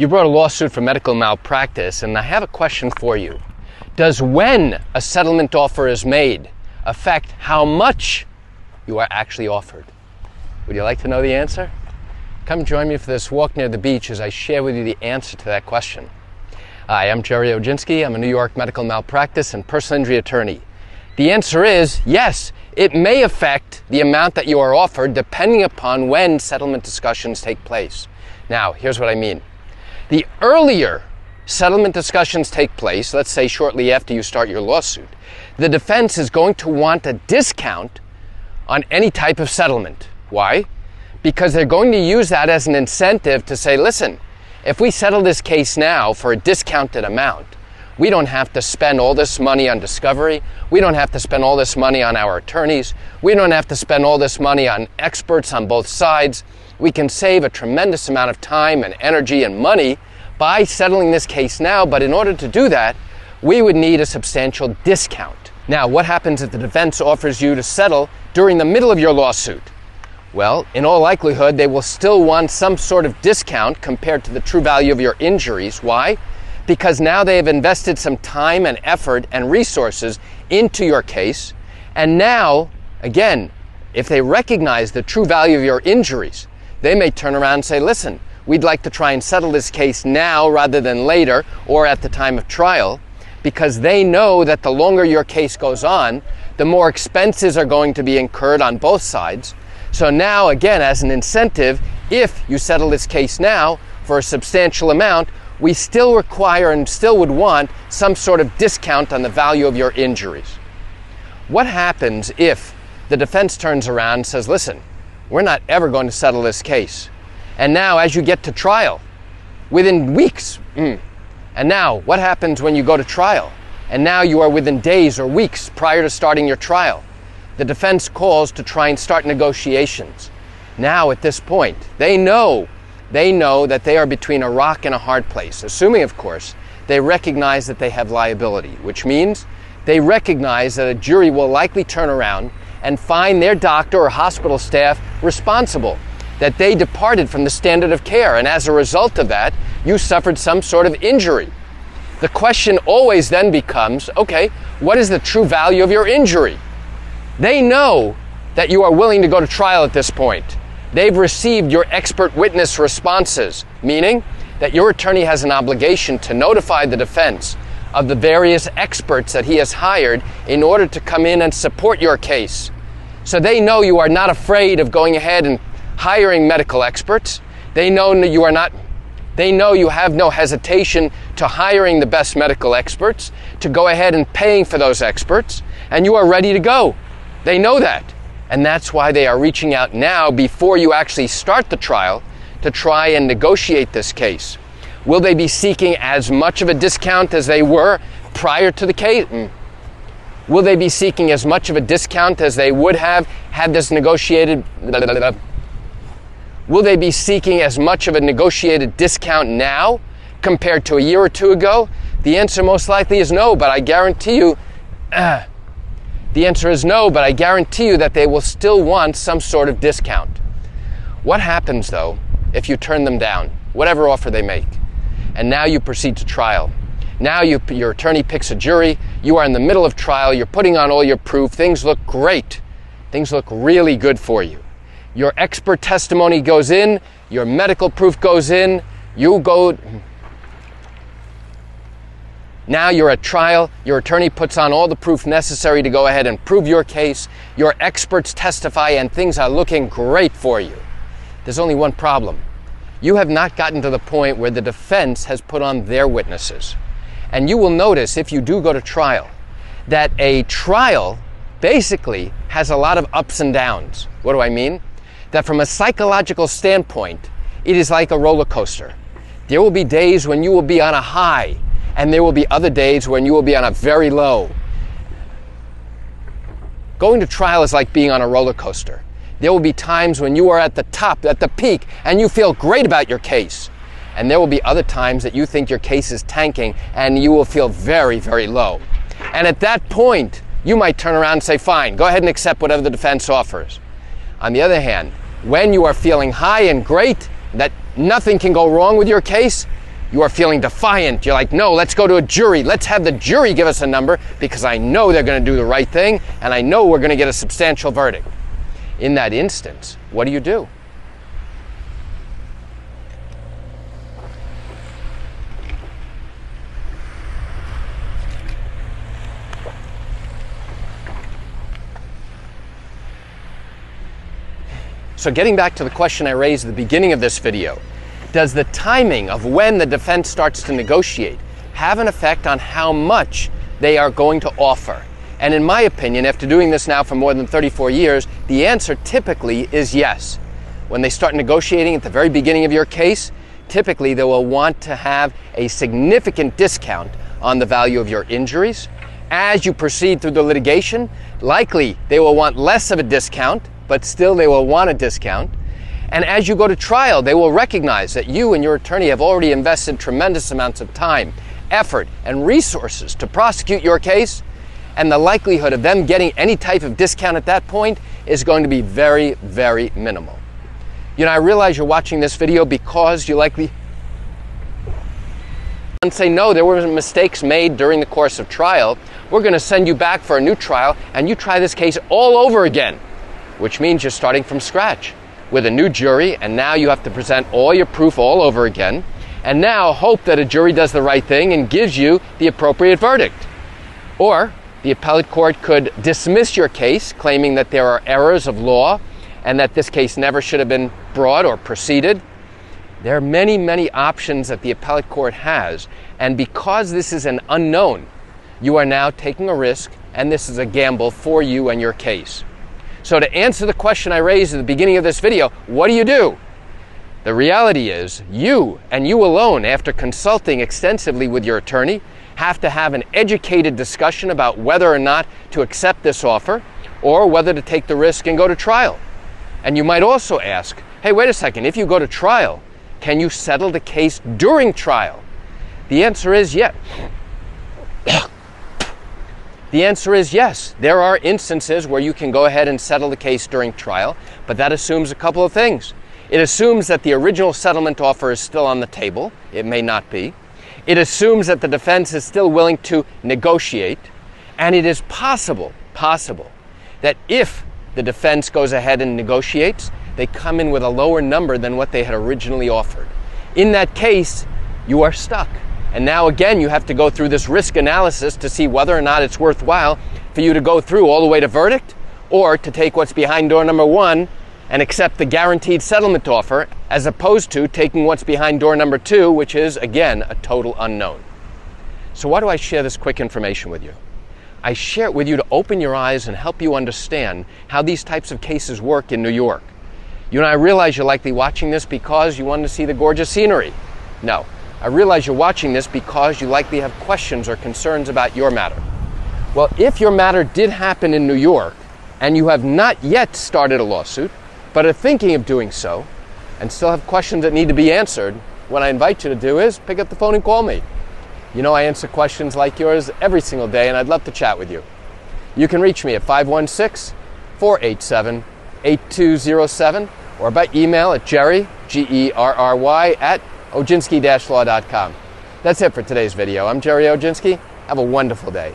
You brought a lawsuit for medical malpractice, and I have a question for you. Does when a settlement offer is made affect how much you are actually offered? Would you like to know the answer? Come join me for this walk near the beach as I share with you the answer to that question. Hi, I'm Gerry Oginski. I'm a New York medical malpractice and personal injury attorney. The answer is yes, it may affect the amount that you are offered depending upon when settlement discussions take place. Now, here's what I mean. The earlier settlement discussions take place, let's say shortly after you start your lawsuit, the defense is going to want a discount on any type of settlement. Why? Because they're going to use that as an incentive to say, listen, if we settle this case now for a discounted amount, we don't have to spend all this money on discovery. We don't have to spend all this money on our attorneys. We don't have to spend all this money on experts on both sides. We can save a tremendous amount of time and energy and money by settling this case now, but in order to do that, we would need a substantial discount. Now, what happens if the defense offers you to settle during the middle of your lawsuit? Well, in all likelihood, they will still want some sort of discount compared to the true value of your injuries. Why? Because now they have invested some time and effort and resources into your case, and now, again, if they recognize the true value of your injuries, they may turn around and say, listen, we'd like to try and settle this case now rather than later or at the time of trial, because they know that the longer your case goes on, the more expenses are going to be incurred on both sides. So now, again, as an incentive, if you settle this case now for a substantial amount, we still require and still would want some sort of discount on the value of your injuries. What happens if the defense turns around and says, listen, we're not ever going to settle this case. And now as you get to trial, within weeks, and now what happens when you go to trial? And now you are within days or weeks prior to starting your trial. The defense calls to try and start negotiations. Now at this point, they know that they are between a rock and a hard place, assuming, of course, they recognize that they have liability, which means they recognize that a jury will likely turn around and find their doctor or hospital staff responsible, that they departed from the standard of care, and as a result of that, you suffered some sort of injury. The question always then becomes, okay, what is the true value of your injury? They know that you are willing to go to trial at this point. They've received your expert witness responses, meaning that your attorney has an obligation to notify the defense of the various experts that he has hired in order to come in and support your case. So they know you are not afraid of going ahead and hiring medical experts. They know you have no hesitation to hiring the best medical experts, to go ahead and paying for those experts, and you are ready to go. They know that. And that's why they are reaching out now before you actually start the trial to try and negotiate this case. Will they be seeking as much of a discount as they were prior to the case? Will they be seeking as much of a discount as they would have had this negotiated? Will they be seeking as much of a negotiated discount now compared to a year or two ago? The answer most likely is no, but I guarantee you, that they will still want some sort of discount. What happens, though, if you turn them down, whatever offer they make, and now you proceed to trial? Now your attorney picks a jury, you are in the middle of trial, you're putting on all your proof, things look great, things look really good for you. Your expert testimony goes in, your medical proof goes in, now you're at trial, your attorney puts on all the proof necessary to go ahead and prove your case, your experts testify, and things are looking great for you. There's only one problem. You have not gotten to the point where the defense has put on their witnesses. And you will notice, if you do go to trial, that a trial basically has a lot of ups and downs. What do I mean? That from a psychological standpoint, it is like a roller coaster. There will be days when you will be on a high, and there will be other days when you will be on a very low. Going to trial is like being on a roller coaster. There will be times when you are at the top, at the peak, and you feel great about your case. And there will be other times that you think your case is tanking and you will feel very, very low. And at that point, you might turn around and say, fine, go ahead and accept whatever the defense offers. On the other hand, when you are feeling high and great, that nothing can go wrong with your case, You are feeling defiant. You're like, no, let's go to a jury. Let's have the jury give us a number because I know they're going to do the right thing and I know we're going to get a substantial verdict. In that instance, what do? So getting back to the question I raised at the beginning of this video, does the timing of when the defense starts to negotiate have an effect on how much they are going to offer? And in my opinion, after doing this now for more than 34 years, the answer typically is yes. When they start negotiating at the very beginning of your case, typically they will want to have a significant discount on the value of your injuries. As you proceed through the litigation, likely they will want less of a discount, but still they will want a discount. And as you go to trial, they will recognize that you and your attorney have already invested tremendous amounts of time, effort, and resources to prosecute your case, and the likelihood of them getting any type of discount at that point is going to be very, very minimal. You know, I realize you're watching this video because you likely say, no, there were mistakes made during the course of trial. We're going to send you back for a new trial, and you try this case all over again, which means you're starting from scratch with a new jury, and now you have to present all your proof all over again, and now hope that a jury does the right thing and gives you the appropriate verdict. Or the appellate court could dismiss your case, claiming that there are errors of law and that this case never should have been brought or proceeded. There are many, many options that the appellate court has, and because this is an unknown, you are now taking a risk, and this is a gamble for you and your case. So to answer the question I raised at the beginning of this video, what do? The reality is, you and you alone, after consulting extensively with your attorney, have to have an educated discussion about whether or not to accept this offer or whether to take the risk and go to trial. And you might also ask, hey, wait a second, if you go to trial, can you settle the case during trial? The answer is yes. The answer is yes. There are instances where you can go ahead and settle the case during trial, but that assumes a couple of things. It assumes that the original settlement offer is still on the table. It may not be. It assumes that the defense is still willing to negotiate, and it is possible that if the defense goes ahead and negotiates, they come in with a lower number than what they had originally offered. In that case, you are stuck. And now again, you have to go through this risk analysis to see whether or not it's worthwhile for you to go through all the way to verdict or to take what's behind door number one and accept the guaranteed settlement offer, as opposed to taking what's behind door number two, which is, again, a total unknown. So why do I share this quick information with you? I share it with you to open your eyes and help you understand how these types of cases work in New York. You and I realize you're likely watching this because you wanted to see the gorgeous scenery. No. I realize you're watching this because you likely have questions or concerns about your matter. Well, if your matter did happen in New York and you have not yet started a lawsuit, but are thinking of doing so and still have questions that need to be answered, what I invite you to do is pick up the phone and call me. You know I answer questions like yours every single day, and I'd love to chat with you. You can reach me at 516-487-8207 or by email at Gerry, Gerry, at Oginski-law.com. That's it for today's video. I'm Gerry Oginski. Have a wonderful day.